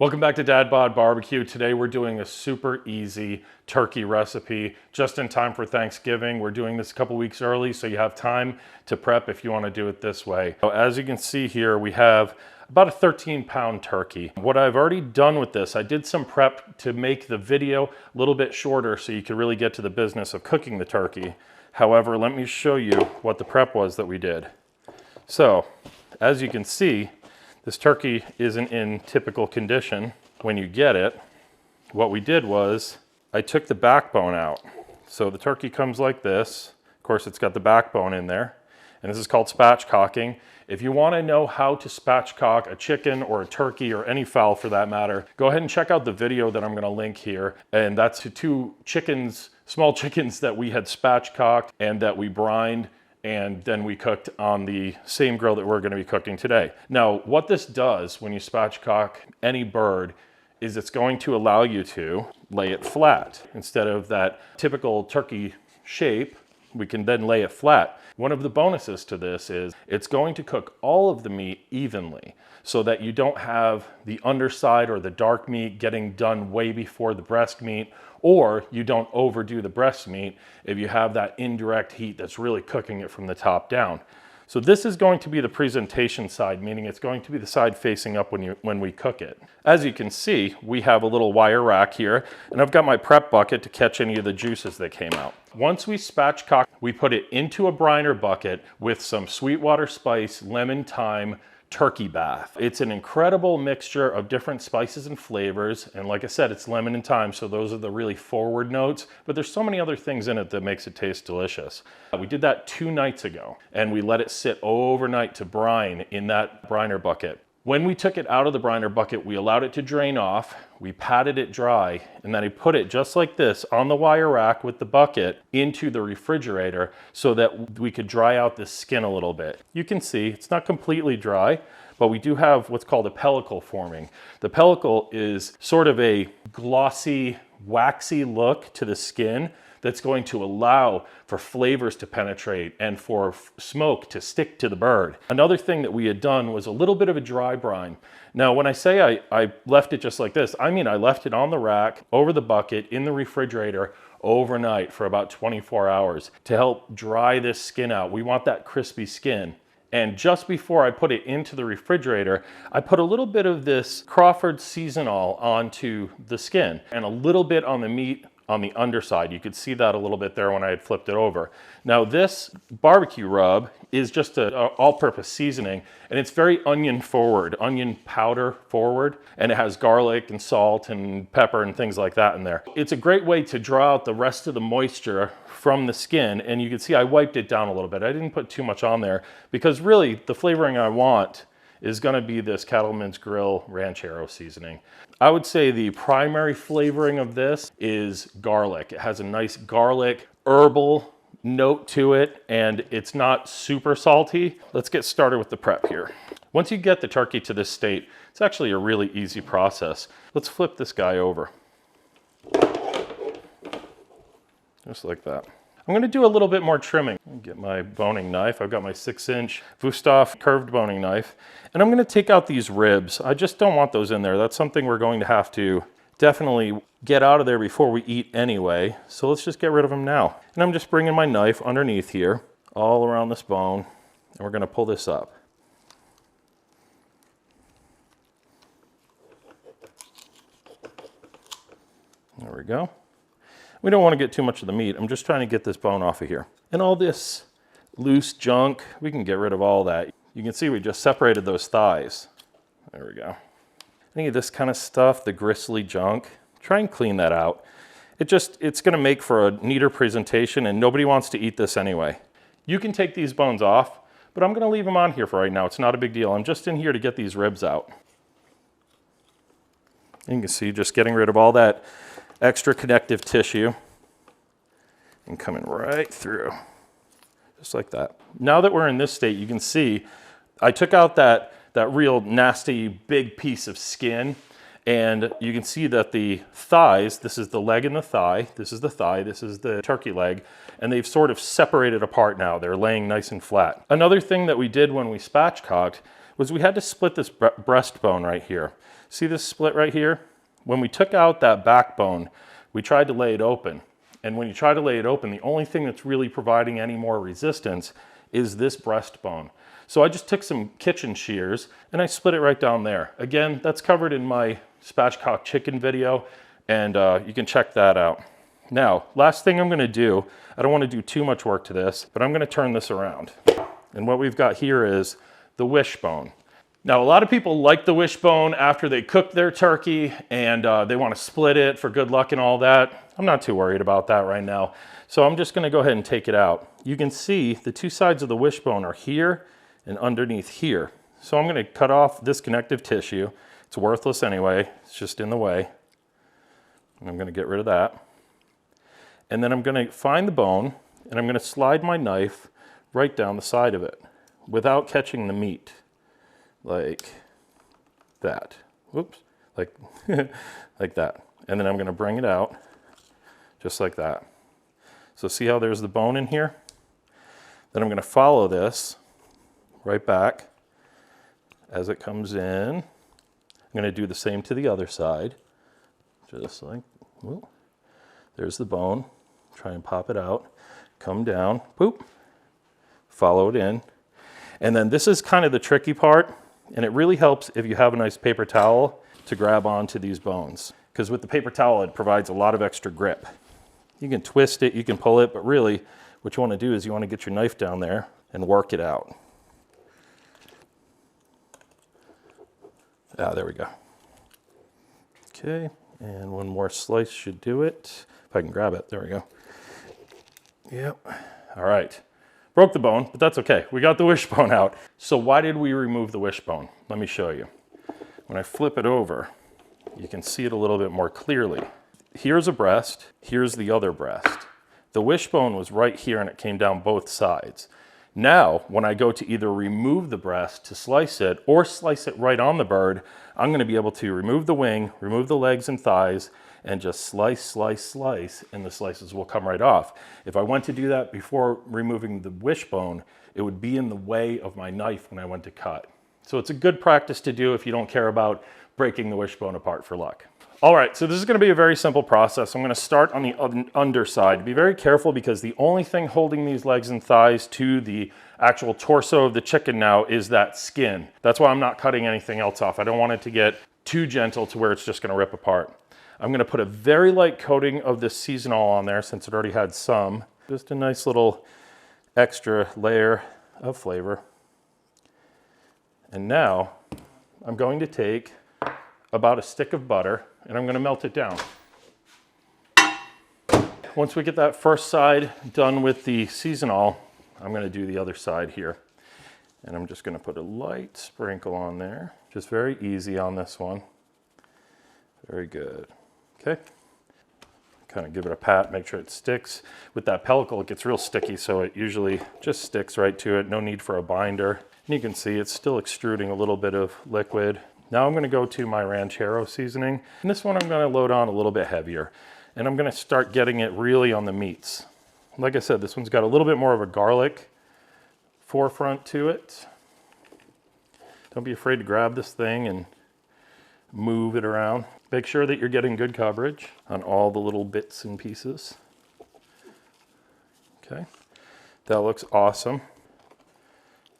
Welcome back to Bod BBQ. Today we're doing a super easy turkey recipe just in time for Thanksgiving. We're doing this a couple weeks early so you have time to prep if you want to do it this way. So as you can see here, we have about a 13-pound turkey. What I've already done with this, I did some prep to make the video a little bit shorter so you could really get to the business of cooking the turkey. However, let me show you what the prep was that we did. So as you can see, this turkey isn't in typical condition when you get it. What we did was I took the backbone out. So the turkey comes like this. Of course, it's got the backbone in there. And this is called spatchcocking. If you want to know how to spatchcock a chicken or a turkey or any fowl for that matter, go ahead and check out the video that I'm going to link here. And that's to two chickens, small chickens that we had spatchcocked and that we brined, and then we cooked on the same grill that we're going to be cooking today. Now, what this does when you spatchcock any bird is it's going to allow you to lay it flat. Instead of that typical turkey shape, we can then lay it flat. One of the bonuses to this is it's going to cook all of the meat evenly so that you don't have the underside or the dark meat getting done way before the breast meat, or you don't overdo the breast meat if you have that indirect heat that's really cooking it from the top down. So this is going to be the presentation side, meaning it's going to be the side facing up when we cook it. As you can see, we have a little wire rack here, and I've got my prep bucket to catch any of the juices that came out. Once we spatchcock, we put it into a briner bucket with some Sweetwater spice, lemon, thyme, turkey bath. It's an incredible mixture of different spices and flavors, and like I said, it's lemon and thyme, so those are the really forward notes, but there's so many other things in it that makes it taste delicious. We did that 2 nights ago, and we let it sit overnight to brine in that briner bucket. When we took it out of the briner bucket, we allowed it to drain off, we patted it dry, and then I put it just like this on the wire rack with the bucket into the refrigerator so that we could dry out the skin a little bit. You can see it's not completely dry, but we do have what's called a pellicle forming. The pellicle is sort of a glossy, waxy look to the skin that's going to allow for flavors to penetrate and for smoke to stick to the bird. Another thing that we had done was a little bit of a dry brine. Now, when I say I left it just like this, I mean I left it on the rack, over the bucket, in the refrigerator overnight for about 24 hours to help dry this skin out. We want that crispy skin. And just before I put it into the refrigerator, I put a little bit of this Crawford seasonal onto the skin and a little bit on the meat on the underside. You could see that a little bit there when I had flipped it over. Now this barbecue rub is just an all-purpose seasoning, and it's very onion forward, onion powder forward, and it has garlic and salt and pepper and things like that in there. It's a great way to draw out the rest of the moisture from the skin, and you can see I wiped it down a little bit. I didn't put too much on there because really the flavoring I want is going to be this Cattleman's Grill Ranchero seasoning. I would say the primary flavoring of this is garlic. It has a nice garlic herbal note to it, and it's not super salty. Let's get started with the prep here. Once you get the turkey to this state, it's actually a really easy process. Let's flip this guy over. Just like that. I'm going to do a little bit more trimming. Get my boning knife. I've got my 6-inch Wusthof curved boning knife. And I'm going to take out these ribs. I just don't want those in there. That's something we're going to have to definitely get out of there before we eat anyway. So let's just get rid of them now. And I'm just bringing my knife underneath here, all around this bone. And we're going to pull this up. There we go. We don't want to get too much of the meat. I'm just trying to get this bone off of here. And all this loose junk, we can get going of all that. You can see we just separated those thighs. There we go. Any of this kind of stuff, the gristly junk, try and clean that out. It's going to make for a neater presentation, and nobody wants to eat this anyway. You can take these bones off, but I'm going to leave them on here for right now. It's not a big deal. I'm just in here to get these ribs out. And you can see just getting rid of all that extra connective tissue and coming right through, just like that. Now that we're in this state, you can see I took out that real nasty big piece of skin, and you can see that the thighs, this is the leg and the thigh, this is the thigh, this is the turkey leg, and they've sort of separated apart now. They're laying nice and flat. Another thing that we did when we spatchcocked was we had to split this breastbone right here. See this split right here? When we took out that backbone, we tried to lay it open. And when you try to lay it open, the only thing that's really providing any more resistance is this breastbone. So I just took some kitchen shears and I split it right down there. Again, that's covered in my spatchcock chicken video, and you can check that out. Now, last thing I'm gonna do, I don't wanna do too much work to this, but I'm gonna turn this around. And what we've got here is the wishbone. Now, a lot of people like the wishbone after they cook their turkey and they want to split it for good luck and all that. I'm not too worried about that right now. So I'm just going to go ahead and take it out. You can see the two sides of the wishbone are here and underneath here. So I'm going to cut off this connective tissue. It's worthless anyway. It's just in the way. And I'm going to get rid of that. And then I'm going to find the bone and I'm going to slide my knife right down the side of it without catching the meat. Like that. Whoops. Like, like that. And then I'm going to bring it out just like that. So see how there's the bone in here? Then I'm going to follow this right back as it comes in. I'm going to do the same to the other side. Just like, whoop. There's the bone. Try and pop it out. Come down. Poop. Follow it in. And then this is kind of the tricky part. And it really helps if you have a nice paper towel to grab onto these bones. Because with the paper towel, it provides a lot of extra grip. You can twist it, you can pull it, but really what you want to do is you want to get your knife down there and work it out. Ah, there we go. Okay, and one more slice should do it. If I can grab it, there we go. Yep, all right. Broke the bone, but that's okay. We got the wishbone out. So why did we remove the wishbone? Let me show you. When I flip it over, you can see it a little bit more clearly. Here's a breast, here's the other breast. The wishbone was right here and it came down both sides. Now, when I go to either remove the breast to slice it or slice it right on the bird, I'm gonna be able to remove the wing, remove the legs and thighs, and just slice, slice, slice, and the slices will come right off. If I went to do that before removing the wishbone, it would be in the way of my knife when I went to cut. So it's a good practice to do if you don't care about breaking the wishbone apart for luck. All right, so this is gonna be a very simple process. I'm gonna start on the underside. Be very careful because the only thing holding these legs and thighs to the actual torso of the chicken now is that skin. That's why I'm not cutting anything else off. I don't want it to get too gentle to where it's just gonna rip apart. I'm gonna put a very light coating of this seasonal on there since it already had some. Just a nice little extra layer of flavor. And now I'm going to take about a stick of butter and I'm gonna melt it down. Once we get that first side done with the seasonal, I'm gonna do the other side here. And I'm just gonna put a light sprinkle on there. Just very easy on this one. Very good. Okay. Kind of give it a pat, make sure it sticks. With that pellicle, it gets real sticky, so it usually just sticks right to it. No need for a binder. And you can see it's still extruding a little bit of liquid. Now I'm gonna go to my ranchero seasoning. And this one I'm gonna load on a little bit heavier. And I'm gonna start getting it really on the meats. Like I said, this one's got a little bit more of a garlic forefront to it. Don't be afraid to grab this thing and move it around. Make sure that you're getting good coverage on all the little bits and pieces. Okay, that looks awesome.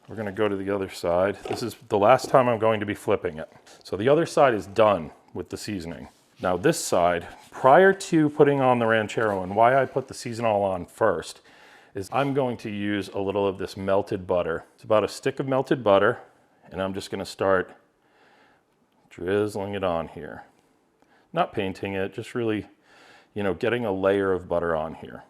We're gonna go to the other side. This is the last time I'm going to be flipping it. So the other side is done with the seasoning. Now this side, prior to putting on the ranchero, and why I put the seasonal on first, is I'm going to use a little of this melted butter. It's about a stick of melted butter, and I'm just gonna start drizzling it on here. Not painting it, just really, getting a layer of butter on here.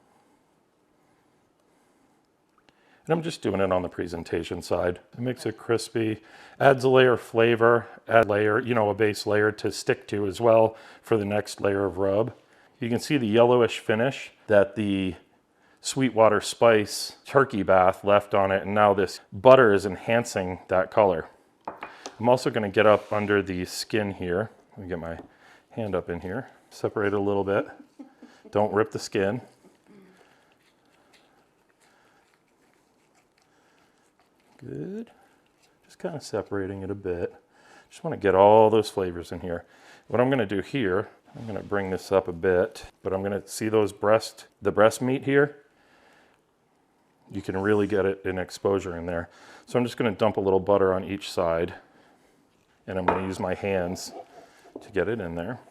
And I'm just doing it on the presentation side. It makes it crispy, adds a layer of flavor, add a layer, a base layer to stick to as well for the next layer of rub. You can see the yellowish finish that the Sweetwater Spice turkey bath left on it, and now this butter is enhancing that color. I'm also gonna get up under the skin here. Let me get my hand up in here, separate it a little bit. Don't rip the skin. Good. Just kind of separating it a bit. Just Just want to get all those flavors in here. What I'm going to do here, I'm going to bring this up a bit, but I'm going to see those the breast meat here. You can really get it in exposure in there. So I'm just going to dump a little butter on each side, and I'm going to use my hands to get it in there.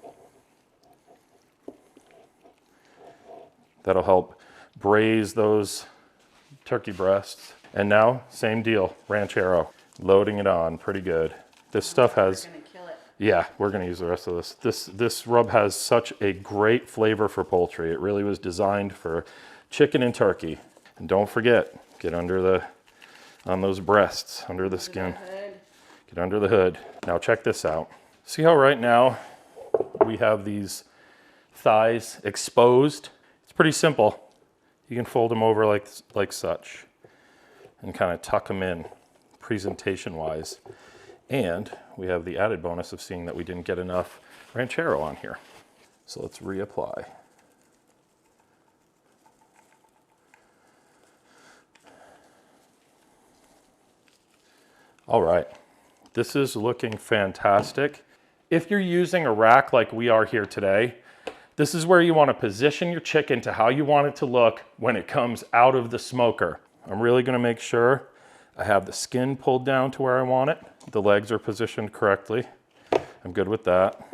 That'll help braise those turkey breasts. And now, same deal, ranchero. Loading it on, pretty good. This stuff has, yeah, we're gonna use the rest of this. This rub has such a great flavor for poultry. It really was designed for chicken and turkey. And don't forget, get under on those breasts, under the skin. Get under the hood. Now check this out. See how right now we have these thighs exposed? It's pretty simple. You can fold them over like such and kind of tuck them in presentation-wise. And we have the added bonus of seeing that we didn't get enough ranchero on here. So let's reapply. All right, this is looking fantastic. If you're using a rack like we are here today, this is where you want to position your chicken to how you want it to look when it comes out of the smoker. I'm really going to make sure I have the skin pulled down to where I want it. The legs are positioned correctly. I'm good with that.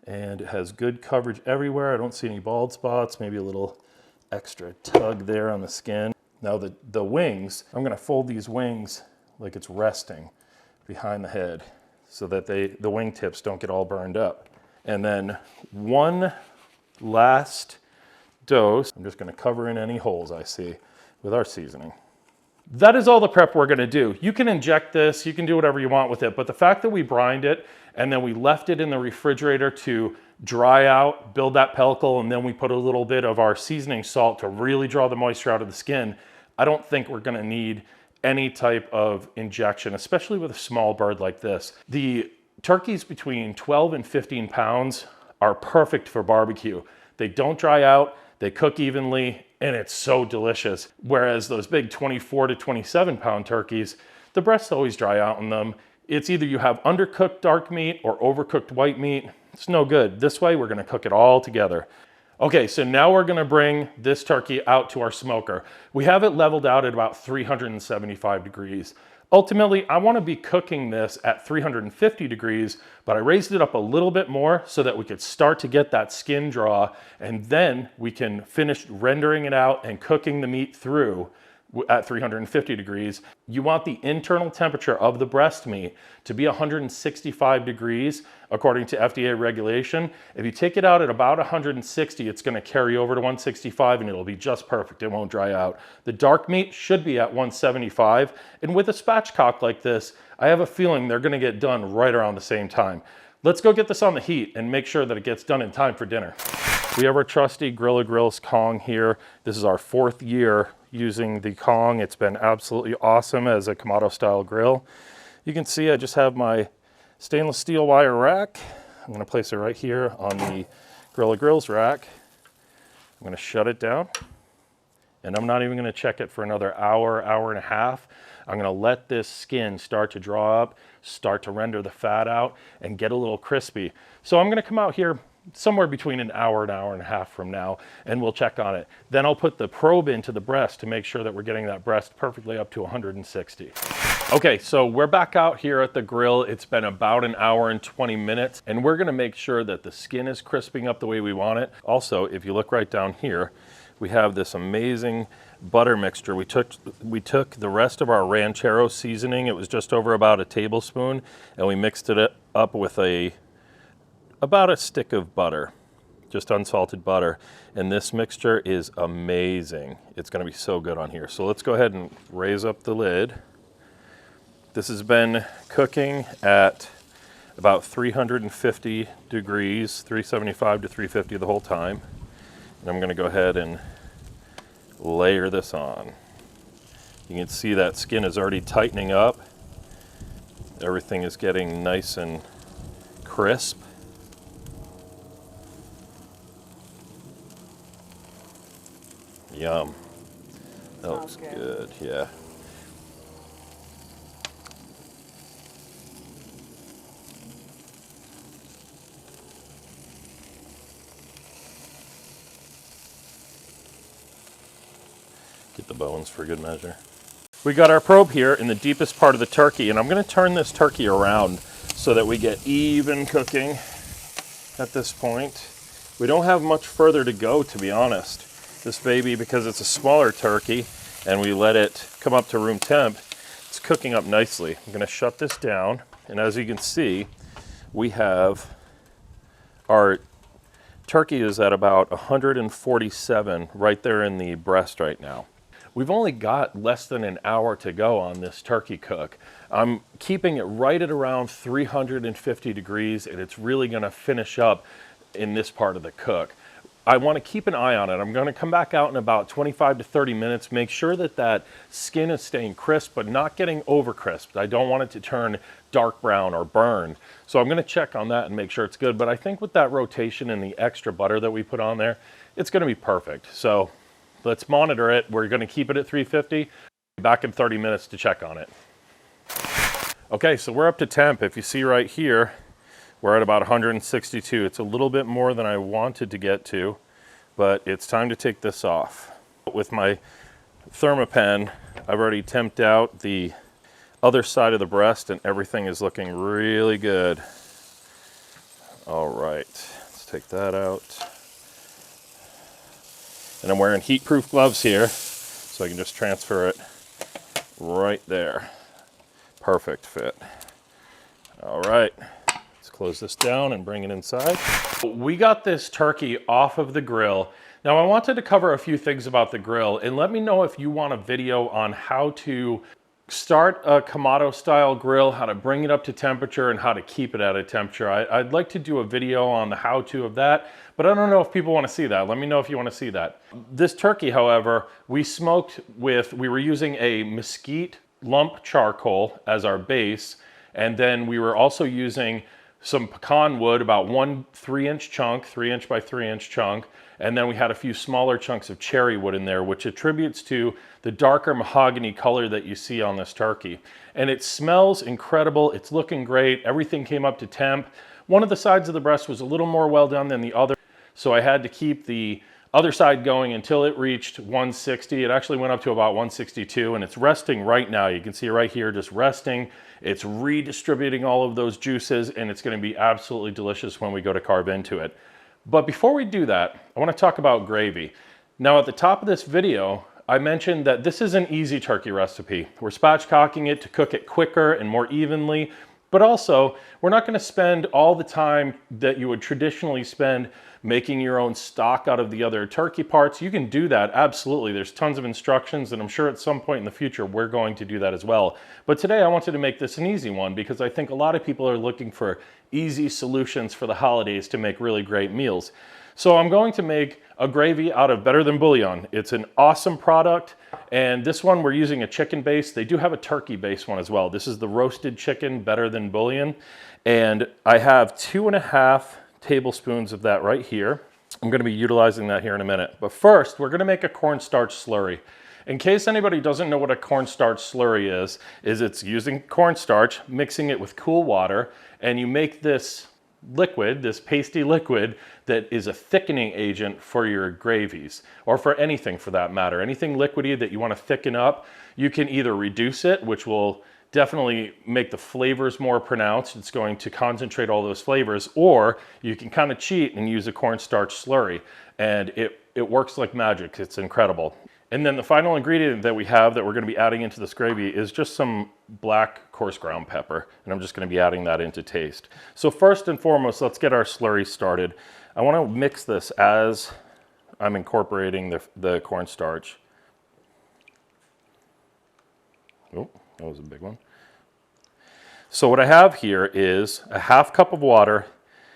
And it has good coverage everywhere. I don't see any bald spots, maybe a little extra tug there on the skin. Now the wings, I'm going to fold these wings like it's resting behind the head so that the wingtips don't get all burned up. And then one last dose. I'm just going to cover in any holes I see with our seasoning. That is all the prep we're going to do. You can inject this, you can do whatever you want with it, but the fact that we brined it and then we left it in the refrigerator to dry out, build that pellicle, and then we put a little bit of our seasoning salt to really draw the moisture out of the skin, I don't think we're going to need any type of injection, especially with a small bird like this. The turkeys between 12 and 15 pounds are perfect for barbecue. They don't dry out, they cook evenly, and it's so delicious. Whereas those big 24 to 27 pound turkeys, the breasts always dry out in them. It's either you have undercooked dark meat or overcooked white meat. It's no good. This way, we're gonna cook it all together. Okay, so now we're gonna bring this turkey out to our smoker. We have it leveled out at about 375 degrees. Ultimately, I wanna be cooking this at 350 degrees, but I raised it up a little bit more so that we could start to get that skin draw, and then we can finish rendering it out and cooking the meat through at 350 degrees. You want the internal temperature of the breast meat to be 165 degrees according to FDA regulation. If you take it out at about 160, it's going to carry over to 165 and it'll be just perfect. It won't dry out. The dark meat should be at 175. And with a spatchcock like this, I have a feeling they're going to get done right around the same time. Let's go get this on the heat and make sure that it gets done in time for dinner. We have our trusty Grilla Grills Kong here. This is our 4th year using the Kong. It's been absolutely awesome as a Kamado style grill. You can see I just have my stainless steel wire rack. I'm going to place it right here on the Grilla Grills rack. I'm going to shut it down, and I'm not even going to check it for another hour, hour and a half. I'm going to let this skin start to draw up, start to render the fat out, and get a little crispy. So I'm going to come out here somewhere between an hour and a half from now, and we'll check on it. Then I'll put the probe into the breast to make sure that we're getting that breast perfectly up to 160. Okay, so we're back out here at the grill. It's been about an hour and 20 minutes, and we're gonna make sure that the skin is crisping up the way we want it. Also, if you look right down here, we have this amazing butter mixture. We took the rest of our ranchero seasoning. It was just over about a tablespoon, and we mixed it up with about a stick of butter, just unsalted butter. And this mixture is amazing. It's gonna be so good on here. So let's go ahead and raise up the lid. This has been cooking at about 350 degrees, 375 to 350 the whole time. And I'm gonna go ahead and layer this on. You can see that skin is already tightening up. Everything is getting nice and crisp. Yum. That looks good, yeah. eat the bones for good measure. We got our probe here in the deepest part of the turkey, and I'm going to turn this turkey around so that we get even cooking at this point. We don't have much further to go, to be honest. This baby, because it's a smaller turkey and we let it come up to room temp, it's cooking up nicely. I'm going to shut this down, and as you can see, we have our turkey is at about 147 right there in the breast right now. We've only got less than an hour to go on this turkey cook. I'm keeping it right at around 350 degrees, and it's really gonna finish up in this part of the cook. I wanna keep an eye on it. I'm gonna come back out in about 25 to 30 minutes, make sure that that skin is staying crisp, but not getting over crisped. I don't want it to turn dark brown or burned. So I'm gonna check on that and make sure it's good. But I think with that rotation and the extra butter that we put on there, it's gonna be perfect. So let's monitor it. We're gonna keep it at 350. Back in 30 minutes to check on it. Okay, so we're up to temp. If you see right here, we're at about 162. It's a little bit more than I wanted to get to, but it's time to take this off. With my Thermapen, I've already temped out the other side of the breast, and everything is looking really good. All right, let's take that out. And I'm wearing heat-proof gloves here, so I can just transfer it right there. Perfect fit. All right, let's close this down and bring it inside. We got this turkey off of the grill. Now I wanted to cover a few things about the grill, and let me know if you want a video on how to start a Kamado style grill, how to bring it up to temperature, and how to keep it at a temperature. I'd like to do a video on the how-to of that, but I don't know if people want to see that. Let me know if you want to see that. This turkey, however, we smoked with, we were using a mesquite lump charcoal as our base, and then we were also using some pecan wood, about 1 3-inch chunk, 3-inch by 3-inch chunk, and then we had a few smaller chunks of cherry wood in there, which attributes to the darker mahogany color that you see on this turkey. And it smells incredible. It's looking great. Everything came up to temp. One of the sides of the breast was a little more well done than the other, so I had to keep the other side going until it reached 160. It actually went up to about 162, and it's resting right now. You can see right here, just resting. It's redistributing all of those juices, and it's gonna be absolutely delicious when we go to carve into it. But before we do that, I wanna talk about gravy. Now at the top of this video, I mentioned that this is an easy turkey recipe. We're spatchcocking it to cook it quicker and more evenly, but also we're not gonna spend all the time that you would traditionally spend making your own stock out of the other turkey parts. You can do that, absolutely. There's tons of instructions, and I'm sure at some point in the future we're going to do that as well. But today I wanted to make this an easy one because I think a lot of people are looking for easy solutions for the holidays to make really great meals. So I'm going to make a gravy out of Better Than Bouillon. It's an awesome product, and this one we're using a chicken base. They do have a turkey base one as well. This is the roasted chicken Better Than Bouillon, and I have 2.5 tablespoons of that right here. I'm gonna be utilizing that here in a minute. But first, we're gonna make a cornstarch slurry. In case anybody doesn't know what a cornstarch slurry is it's using cornstarch, mixing it with cool water, and you make this liquid, this pasty liquid, that is a thickening agent for your gravies, or for anything for that matter. Anything liquidy that you wanna thicken up, you can either reduce it, which will definitely make the flavors more pronounced. It's going to concentrate all those flavors, or you can kind of cheat and use a cornstarch slurry, and it works like magic. It's incredible. And then the final ingredient that we have that we're going to be adding into this gravy is just some black coarse ground pepper, and I'm just going to be adding that into taste. So first and foremost, let's get our slurry started. I want to mix this as I'm incorporating the cornstarch. Oh, that was a big one. So what I have here is a 1/2 cup of water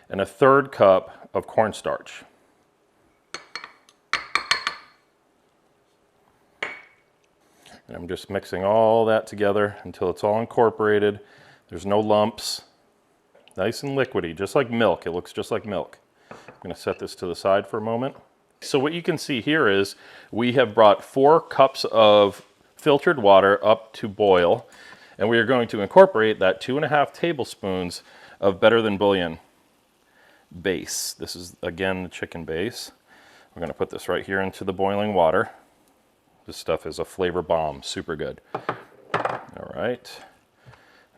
and a 1/3 cup of cornstarch. And I'm just mixing all that together until it's all incorporated. There's no lumps. Nice and liquidy, just like milk. It looks just like milk. I'm gonna set this to the side for a moment. So what you can see here is we have brought 4 cups of filtered water up to boil, and we are going to incorporate that 2.5 tablespoons of Better Than Bouillon base. This is, again, the chicken base. We're gonna put this right here into the boiling water. This stuff is a flavor bomb, super good. All right,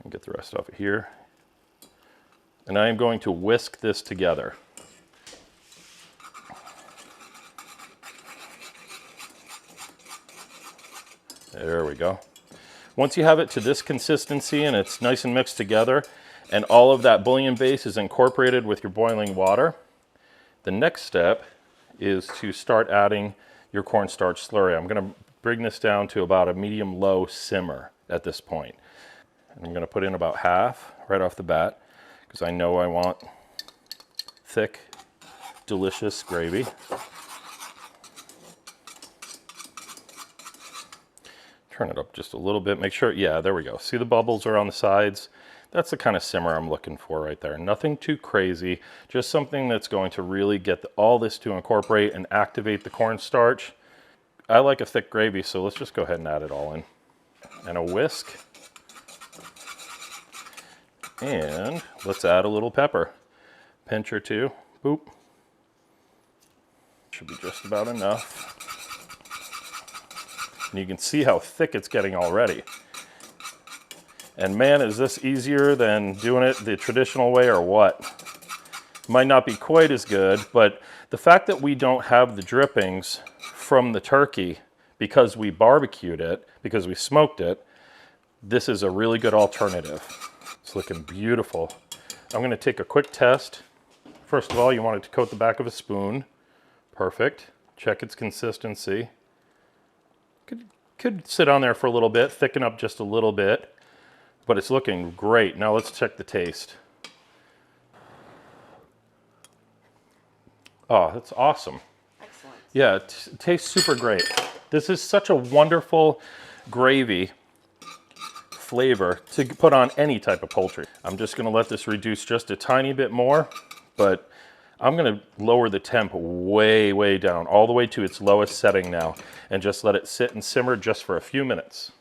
I'll get the rest off of here. And I am going to whisk this together. There we go. Once you have it to this consistency and it's nice and mixed together, and all of that bouillon base is incorporated with your boiling water, the next step is to start adding your cornstarch slurry. I'm going to bring this down to about a medium-low simmer at this point. And I'm going to put in about half right off the bat, because I know I want thick, delicious gravy. Turn it up just a little bit, make sure, yeah, there we go. See the bubbles are on the sides? That's the kind of simmer I'm looking for right there. Nothing too crazy, just something that's going to really get all this to incorporate and activate the cornstarch. I like a thick gravy, so let's just go ahead and add it all in. And a whisk. And let's add a little pepper. Pinch or two, boop. Should be just about enough. And you can see how thick it's getting already. And man, is this easier than doing it the traditional way or what? Might not be quite as good, but the fact that we don't have the drippings from the turkey because we barbecued it, because we smoked it, this is a really good alternative. It's looking beautiful. I'm gonna take a quick test. First of all, you want it to coat the back of a spoon. Perfect. Check its consistency. Could sit on there for a little bit, thicken up just a little bit, but it's looking great. Now let's check the taste. Oh, that's awesome. Excellent. Yeah, it tastes super great. This is such a wonderful gravy flavor to put on any type of poultry. I'm just gonna let this reduce just a tiny bit more, but I'm gonna lower the temp way, way down, all the way to its lowest setting now, and just let it sit and simmer just for a few minutes.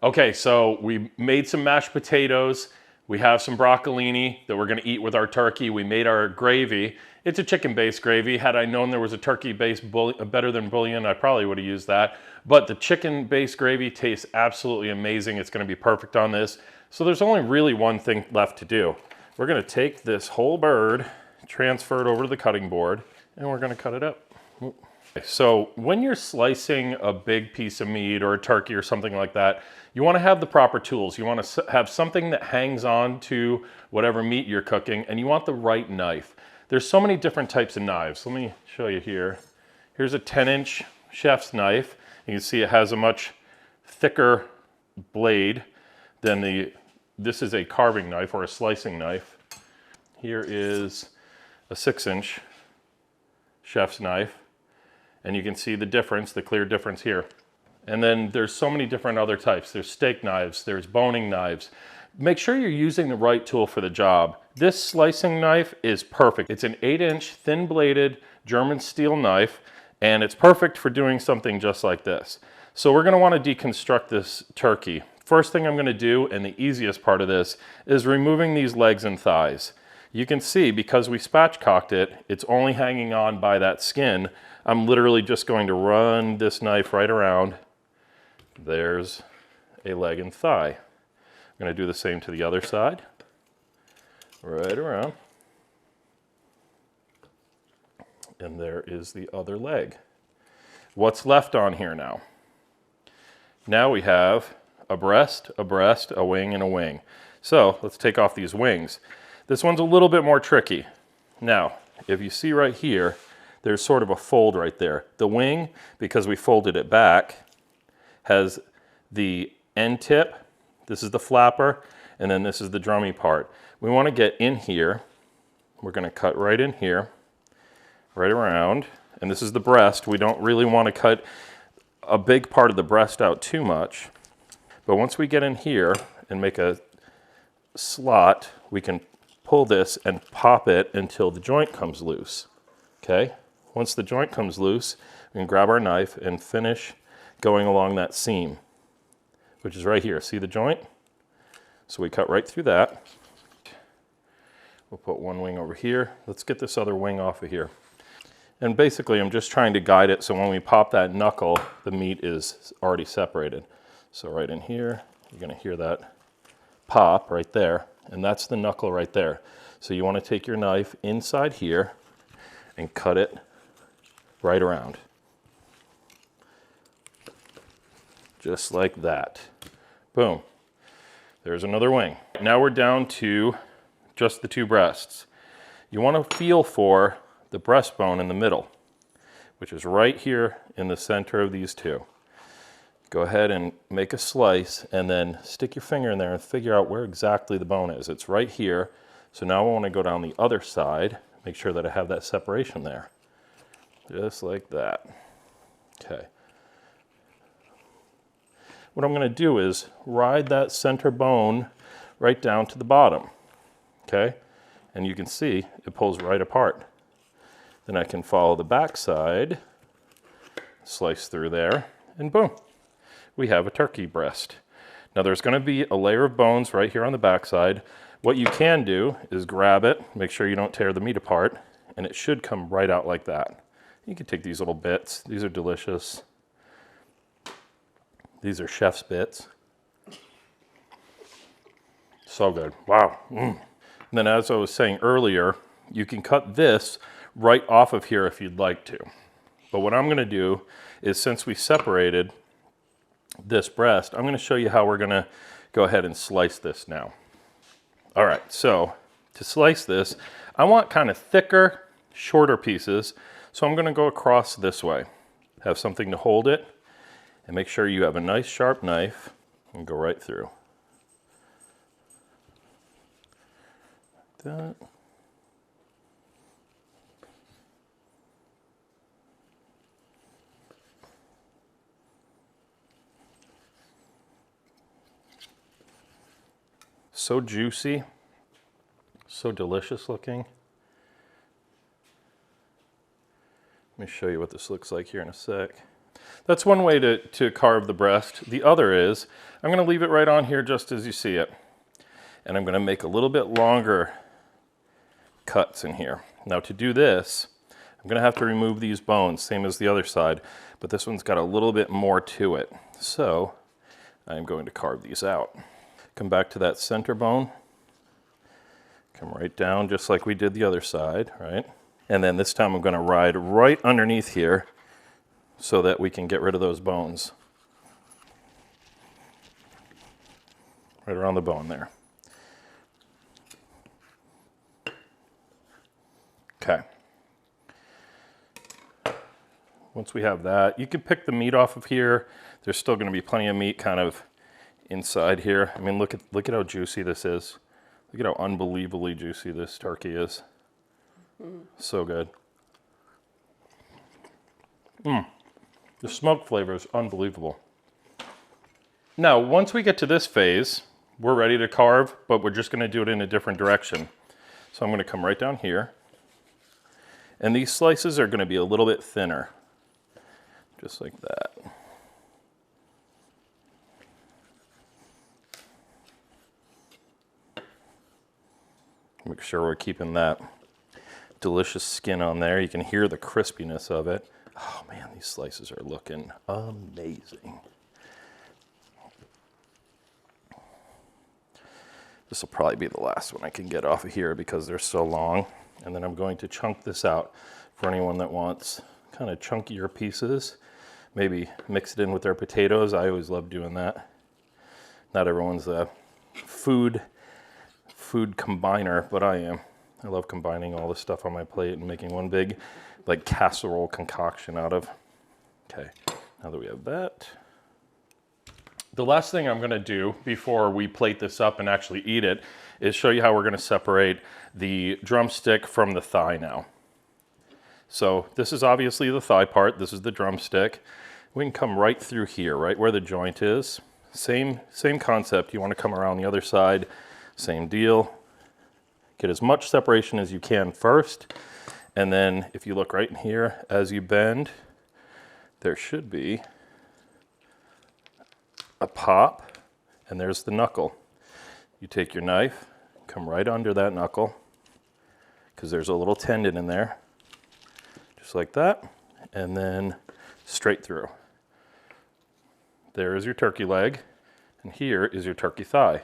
Okay, so we made some mashed potatoes. We have some broccolini that we're gonna eat with our turkey. We made our gravy. It's a chicken-based gravy. Had I known there was a turkey-based better than bouillon, I probably would have used that. But the chicken-based gravy tastes absolutely amazing. It's gonna be perfect on this. So there's only really one thing left to do. We're gonna take this whole bird, transfer it over to the cutting board, and we're gonna cut it up. So when you're slicing a big piece of meat or a turkey or something like that, you wanna have the proper tools. You wanna have something that hangs on to whatever meat you're cooking, and you want the right knife. There's so many different types of knives. Let me show you here. Here's a 10-inch chef's knife. You can see it has a much thicker blade than this is a carving knife or a slicing knife. Here is a 6-inch chef's knife, and you can see the difference, the clear difference here. And then there's so many different other types. There's steak knives, there's boning knives. Make sure you're using the right tool for the job. This slicing knife is perfect. It's an 8-inch thin-bladed German steel knife, and it's perfect for doing something just like this. So we're gonna wanna deconstruct this turkey. First thing I'm gonna do, and the easiest part of this, is removing these legs and thighs. You can see, because we spatchcocked it, it's only hanging on by that skin. I'm literally just going to run this knife right around. There's a leg and thigh. I'm gonna do the same to the other side. Right around. And there is the other leg. What's left on here now? Now we have a breast, a wing, and a wing. So let's take off these wings. This one's a little bit more tricky. Now, if you see right here, there's sort of a fold right there. The wing, because we folded it back, has the end tip. This is the flapper, and then this is the drummy part. We want to get in here. We're going to cut right in here, right around, and this is the breast. We don't really want to cut a big part of the breast out too much, but once we get in here and make a slot, we can pull this and pop it until the joint comes loose. Okay? Once the joint comes loose, we can grab our knife and finish going along that seam, which is right here. See the joint? So we cut right through that. We'll put one wing over here. Let's get this other wing off of here. And basically I'm just trying to guide it so when we pop that knuckle, the meat is already separated. So right in here, you're gonna hear that pop right there, and that's the knuckle right there. So you wanna take your knife inside here and cut it right around. Just like that. Boom. There's another wing. Now we're down to just the 2 breasts. You wanna feel for the breastbone in the middle, which is right here in the center of these 2. Go ahead and make a slice and then stick your finger in there and figure out where exactly the bone is. It's right here. So now I want to go down the other side, make sure that I have that separation there. Just like that. Okay. What I'm going to do is ride that center bone right down to the bottom. Okay? And you can see it pulls right apart. Then I can follow the back side, slice through there, and boom. We have a turkey breast. Now there's going to be a layer of bones right here on the backside. What you can do is grab it, make sure you don't tear the meat apart, and it should come right out like that. You can take these little bits. These are delicious. These are chef's bits. So good. Wow. And then as I was saying earlier, you can cut this right off of here if you'd like to. But what I'm going to do is, since we separated this breast, I'm going to show you how we're going to go ahead and slice this now. All right, so to slice this, I want kind of thicker, shorter pieces. So I'm going to go across this way. Have something to hold it, and make sure you have a nice sharp knife and go right through. Like that. So juicy, so delicious looking. Let me show you what this looks like here in a sec. That's one way to carve the breast. The other is, I'm going to leave it right on here just as you see it. And I'm going to make a little bit longer cuts in here. Now to do this, I'm going to have to remove these bones, same as the other side, but this one's got a little bit more to it. So I'm going to carve these out. Come back to that center bone. Come right down just like we did the other side, right? And then this time I'm going to ride right underneath here so that we can get rid of those bones. Right around the bone there. Okay. Once we have that, you can pick the meat off of here. There's still going to be plenty of meat kind of inside here. I mean, look at how juicy this is. Look at how unbelievably juicy this turkey is. So good. The smoke flavor is unbelievable. Now, once we get to this phase, we're ready to carve, but we're just going to do it in a different direction. So I'm going to come right down here. And these slices are going to be a little bit thinner. Just like that. Make sure we're keeping that delicious skin on there. You can hear the crispiness of it. Oh man, these slices are looking amazing. This will probably be the last one I can get off of here because they're so long. And then I'm going to chunk this out for anyone that wants kind of chunkier pieces. Maybe mix it in with their potatoes. I always love doing that. Not everyone's a food combiner, but I am. I love combining all the stuff on my plate and making one big like casserole concoction out of. Okay, now that we have that. The last thing I'm gonna do before we plate this up and actually eat it is show you how we're gonna separate the drumstick from the thigh now. So this is obviously the thigh part, this is the drumstick. We can come right through here, right where the joint is. Same concept, you wanna come around the other side, same deal. Get as much separation as you can first, and then if you look right in here, as you bend, there should be a pop, and there's the knuckle. You take your knife, come right under that knuckle, because there's a little tendon in there. just like that, and then straight through. There is your turkey leg, and here is your turkey thigh.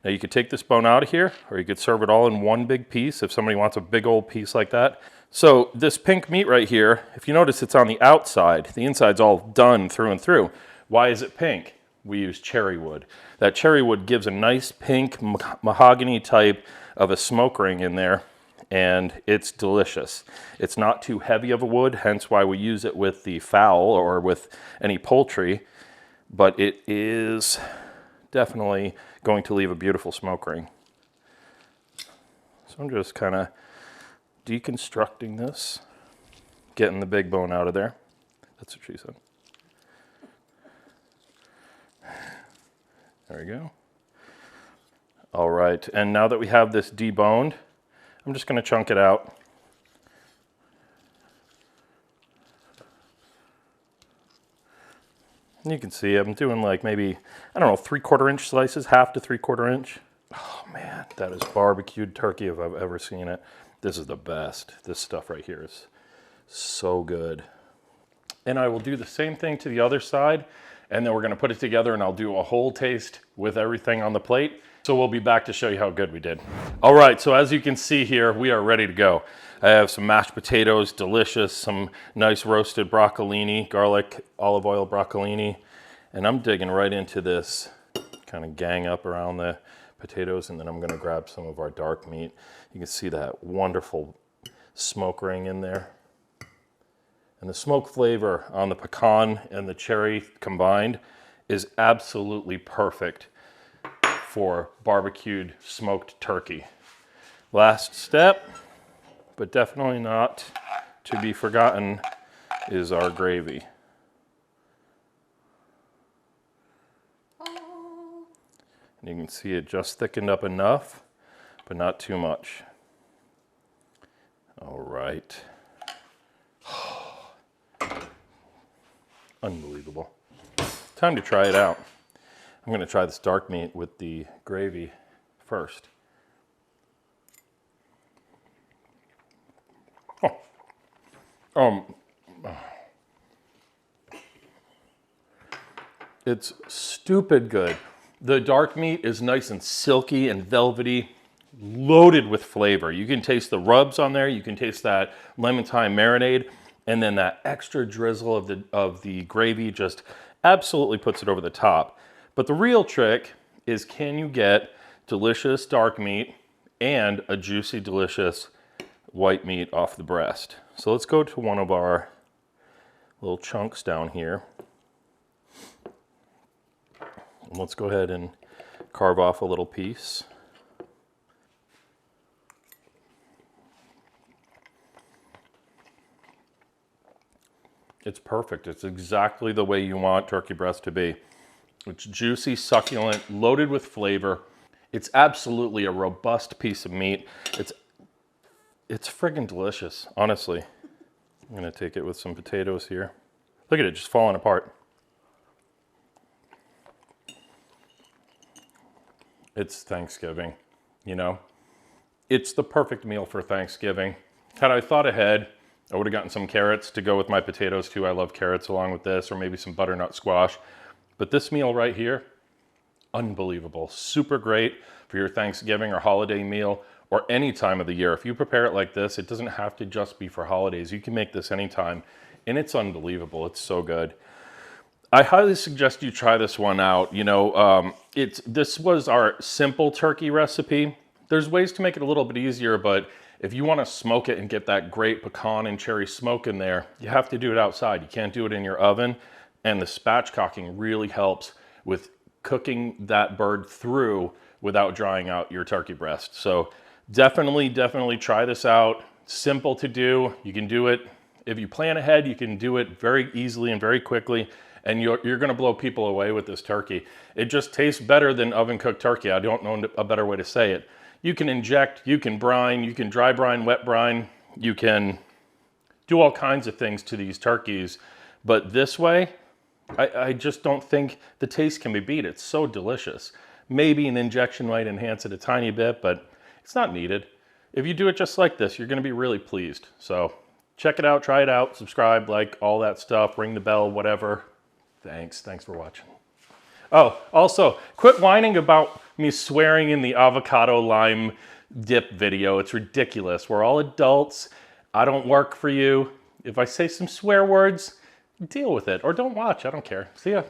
Now you could take this bone out of here, or you could serve it all in one big piece if somebody wants a big old piece like that. So this pink meat right here, if you notice it's on the outside, the inside's all done through and through. Why is it pink? We use cherry wood. That cherry wood gives a nice pink mahogany type of a smoke ring in there, and it's delicious. It's not too heavy of a wood, hence why we use it with the fowl or with any poultry, but it is definitely going to leave a beautiful smoke ring. So I'm just kind of deconstructing this, getting the big bone out of there. That's what she said. There we go. All right, and now that we have this deboned, I'm just going to chunk it out. And you can see I'm doing like maybe, I don't know, 3/4 inch slices, half to 3/4 inch. Oh man, that is barbecued turkey if I've ever seen it. This is the best. This stuff right here is so good. And I will do the same thing to the other side, and then we're gonna put it together and I'll do a whole taste with everything on the plate. So we'll be back to show you how good we did. All right, so as you can see here, we are ready to go. I have some mashed potatoes, delicious, some nice roasted broccolini, garlic, olive oil broccolini, and I'm digging right into this, kind of gang up around the potatoes, and then I'm gonna grab some of our dark meat. You can see that wonderful smoke ring in there. And the smoke flavor on the pecan and the cherry combined is absolutely perfect for barbecued smoked turkey. Last step, but definitely not to be forgotten, is our gravy. And you can see it just thickened up enough, but not too much. All right. Unbelievable. Time to try it out. I'm going to try this dark meat with the gravy first. It's stupid good. The dark meat is nice and silky and velvety, loaded with flavor. You can taste the rubs on there. You can taste that lemon thyme marinade, and then that extra drizzle of the gravy just absolutely puts it over the top. But the real trick is, can you get delicious dark meat and a juicy, delicious white meat off the breast? So let's go to one of our little chunks down here. And let's go ahead and carve off a little piece. It's perfect. It's exactly the way you want turkey breast to be. It's juicy, succulent, loaded with flavor. It's absolutely a robust piece of meat. It's friggin' delicious, honestly. I'm gonna take it with some potatoes here. Look at it, just falling apart. It's Thanksgiving, you know? It's the perfect meal for Thanksgiving. Had I thought ahead, I would have gotten some carrots to go with my potatoes too. I love carrots along with this, or maybe some butternut squash. But this meal right here, unbelievable. Super great for your Thanksgiving or holiday meal, or any time of the year. If you prepare it like this, it doesn't have to just be for holidays. You can make this anytime, and it's unbelievable. It's so good. I highly suggest you try this one out. You know, this was our simple turkey recipe. There's ways to make it a little bit easier, but if you want to smoke it and get that great pecan and cherry smoke in there, you have to do it outside. You can't do it in your oven. And the spatchcocking really helps with cooking that bird through without drying out your turkey breast. So definitely try this out. Simple to do. You can do it. If you plan ahead, you can do it very easily and very quickly. And you're going to blow people away with this turkey. It just tastes better than oven cooked turkey. I don't know a better way to say it. You can inject, you can brine, you can dry brine, wet brine. You can do all kinds of things to these turkeys. But this way, I just don't think the taste can be beat. It's so delicious. Maybe an injection might enhance it a tiny bit, but it's not needed. If you do it just like this, you're going to be really pleased. So check it out, try it out, subscribe, like, all that stuff, ring the bell, whatever. Thanks for watching. Oh, also, quit whining about me swearing in the avocado lime dip video. It's ridiculous. We're all adults. I don't work for you. If I say some swear words, deal with it. Or don't watch. I don't care. See ya.